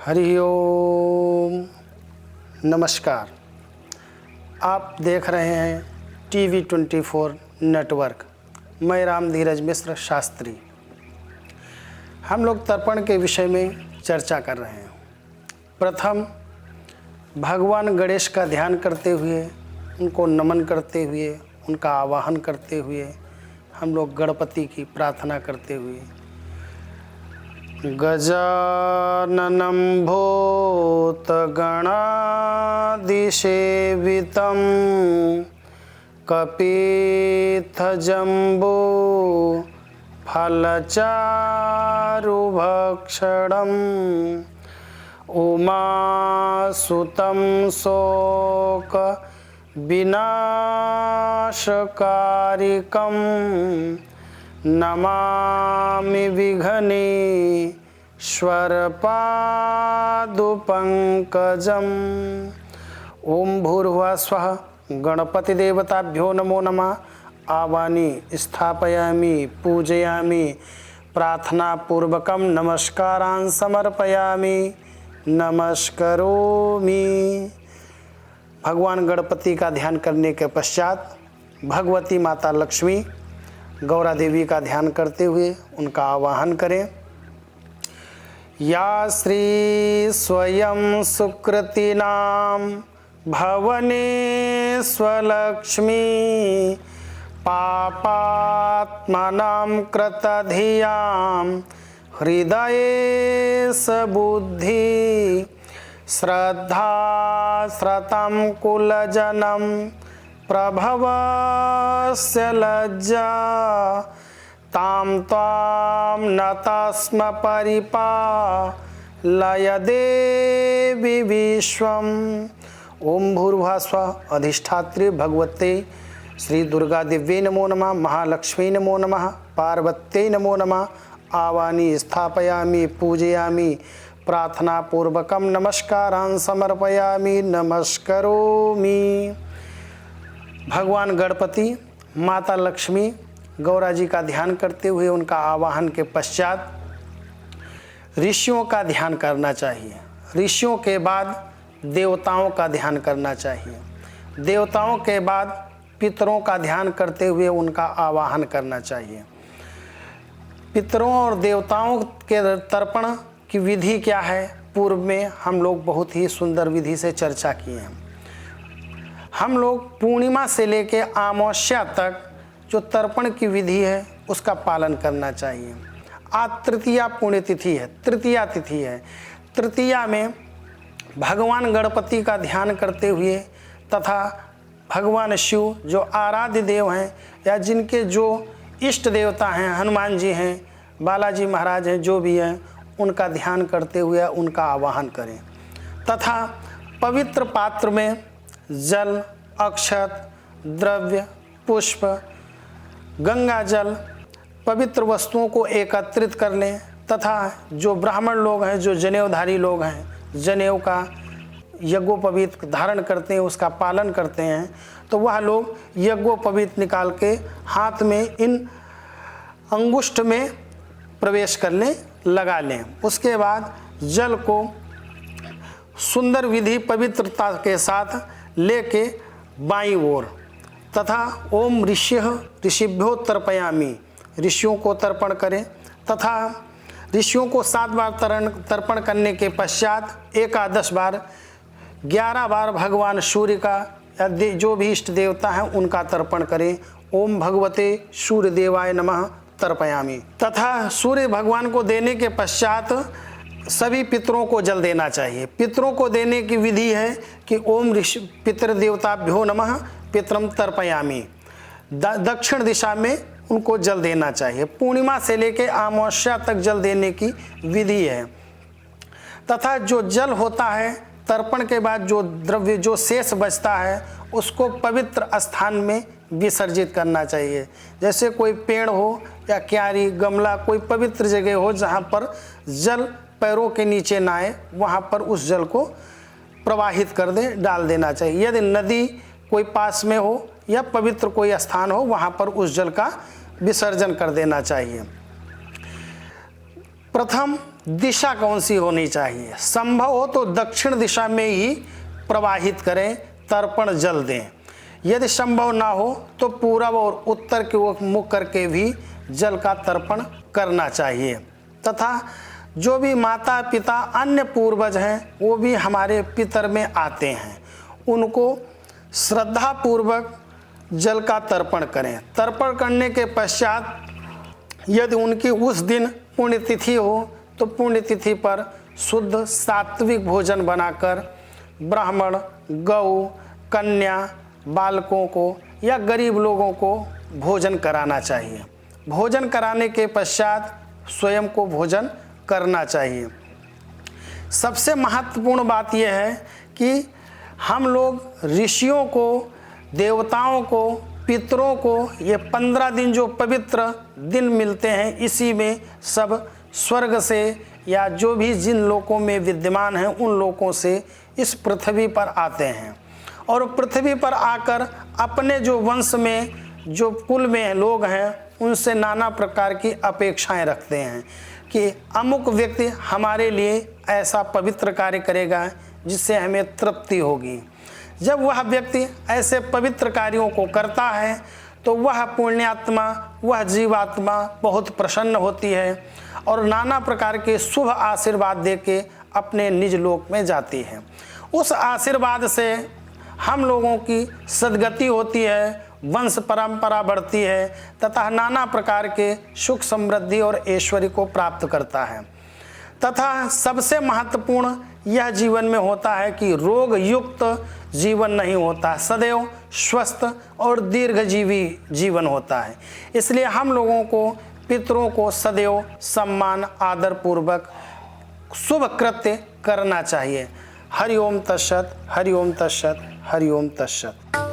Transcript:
हरि ओम। नमस्कार। आप देख रहे हैं TV24 नेटवर्क। मैं राम धीरज मिश्र शास्त्री। हम लोग तर्पण के विषय में चर्चा कर रहे हैं। प्रथम भगवान गणेश का ध्यान करते हुए, उनको नमन करते हुए, उनका आवाहन करते हुए, हम लोग गणपति की प्रार्थना करते हुए गजाननं भूतगणादिसेवितं कपित्थजम्बो फलचारुभक्षणम् उमासुतं शोकविनाशकारिकं नमामि विघ्नेश्वरपादुपङ्कजम्। ओम भूर्भुवः स्वः गणपतिदेवताभ्यो नमो नमः। आवानि स्थापयामि, पूजयामि, प्रार्थनापूर्वकं नमस्कारान् समर्पयामि, नमस्करोमि। भगवान गणपति का ध्यान करने के पश्चात भगवती माता लक्ष्मी गौरा देवी का ध्यान करते हुए उनका आवाहन करें। या श्री स्वयं सुकृतिनां भवने स्वलक्ष्मी पापात्मनां कृतधियां हृदये सबुद्धि श्रद्धा श्रतं कुलजनं प्रभवस्य लज्जा तां त्वां नतस्म परिपालय देवी विश्वम्। ओम भूर्भुवः स्वः अधिष्ठात्री भगवते श्री दुर्गा देव्यै नमो नमः। महालक्ष्मी नमो नमः। पार्वत्यै नमो नमः। आवानि स्थापयामि, पूजयामि, प्रार्थनापूर्वकं नमस्कारान् समर्पयामि, नमस्करोमि। भगवान गणपति, माता लक्ष्मी, गौरा जी का ध्यान करते हुए उनका आवाहन के पश्चात ऋषियों का ध्यान करना चाहिए। ऋषियों के बाद देवताओं का ध्यान करना चाहिए। देवताओं के बाद पितरों का ध्यान करते हुए उनका आवाहन करना चाहिए। पितरों और देवताओं के तर्पण की विधि क्या है, पूर्व में हम लोग बहुत ही सुंदर विधि से चर्चा किए हैं। हम लोग पूर्णिमा से लेकर अमावस्या तक जो तर्पण की विधि है उसका पालन करना चाहिए। आज तृतीया पुण्यतिथि है, तृतीया तिथि है। तृतीया में भगवान गणपति का ध्यान करते हुए तथा भगवान शिव जो आराध्य देव हैं या जिनके जो इष्ट देवता हैं, हनुमान जी हैं, बालाजी महाराज हैं, जो भी हैं, उनका ध्यान करते हुए उनका आवाहन करें तथा पवित्र पात्र में जल, अक्षत, द्रव्य, पुष्प, गंगा जल, पवित्र वस्तुओं को एकत्रित कर लें तथा जो ब्राह्मण लोग हैं, जो जनेऊधारी लोग हैं, जनेऊ का यज्ञोपवीत धारण करते हैं, उसका पालन करते हैं, तो वह लोग यज्ञोपवीत निकाल के हाथ में इन अंगुष्ठ में प्रवेश कर लें, लगा लें। उसके बाद जल को सुंदर विधि पवित्रता के साथ लेके बाईं ओर तथा ओम ऋषिभ्यो तर्पयामि, ऋषियों को तर्पण करें तथा ऋषियों को 7 बार तर्पण करने के पश्चात एकादश बार 11 बार भगवान सूर्य का या जो भी इष्ट देवता हैं उनका तर्पण करें। ओम भगवते सूर्य देवाय नमः तर्पयामि। तथा सूर्य भगवान को देने के पश्चात सभी पितरों को जल देना चाहिए। पितरों को देने की विधि है कि ओम पितृदेवताभ्यो नमः पितरम तर्पयामि। दक्षिण दिशा में उनको जल देना चाहिए। पूर्णिमा से लेकर अमावस्या तक जल देने की विधि है। तथा जो जल होता है तर्पण के बाद जो द्रव्य जो शेष बचता है उसको पवित्र स्थान में विसर्जित करना चाहिए। जैसे कोई पेड़ हो या क्यारी, गमला, कोई पवित्र जगह हो जहाँ पर जल पैरों के नीचे ना आए, वहाँ पर उस जल को प्रवाहित कर दे, डाल देना चाहिए। यदि नदी कोई पास में हो या पवित्र कोई स्थान हो, वहाँ पर उस जल का विसर्जन कर देना चाहिए। प्रथम दिशा कौन सी होनी चाहिए? संभव हो तो दक्षिण दिशा में ही प्रवाहित करें, तर्पण जल दें। यदि संभव ना हो तो पूर्व और उत्तर की ओर मुख करके भी जल का तर्पण करना चाहिए। तथा जो भी माता पिता अन्य पूर्वज हैं वो भी हमारे पितर में आते हैं, उनको श्रद्धा पूर्वक जल का तर्पण करें। तर्पण करने के पश्चात यदि उनकी उस दिन पुण्यतिथि हो तो पुण्यतिथि पर शुद्ध सात्विक भोजन बनाकर ब्राह्मण, गौ, कन्या, बालकों को या गरीब लोगों को भोजन कराना चाहिए। भोजन कराने के पश्चात स्वयं को भोजन करना चाहिए। सबसे महत्वपूर्ण बात यह है कि हम लोग ऋषियों को, देवताओं को, पितरों को ये 15 दिन जो पवित्र दिन मिलते हैं, इसी में सब स्वर्ग से या जो भी जिन लोकों में विद्यमान हैं उन लोकों से इस पृथ्वी पर आते हैं और पृथ्वी पर आकर अपने जो वंश में, जो कुल में लोग हैं, उनसे नाना प्रकार की अपेक्षाएं रखते हैं कि अमुक व्यक्ति हमारे लिए ऐसा पवित्र कार्य करेगा जिससे हमें तृप्ति होगी। जब वह व्यक्ति ऐसे पवित्र कार्यों को करता है तो वह पुण्यात्मा, वह जीवात्मा बहुत प्रसन्न होती है और नाना प्रकार के शुभ आशीर्वाद देके अपने निज लोक में जाती है। उस आशीर्वाद से हम लोगों की सद्गति होती है, वंश परंपरा बढ़ती है तथा नाना प्रकार के सुख, समृद्धि और ऐश्वर्य को प्राप्त करता है। तथा सबसे महत्वपूर्ण यह जीवन में होता है कि रोग युक्त जीवन नहीं होता, सदैव स्वस्थ और दीर्घजीवी जीवन होता है। इसलिए हम लोगों को, पितरों को सदैव सम्मान, आदर पूर्वक शुभ कृत्य करना चाहिए। हरि ओम तत्सत, हरि ओम तत्सत, हरि ओम तत्सत।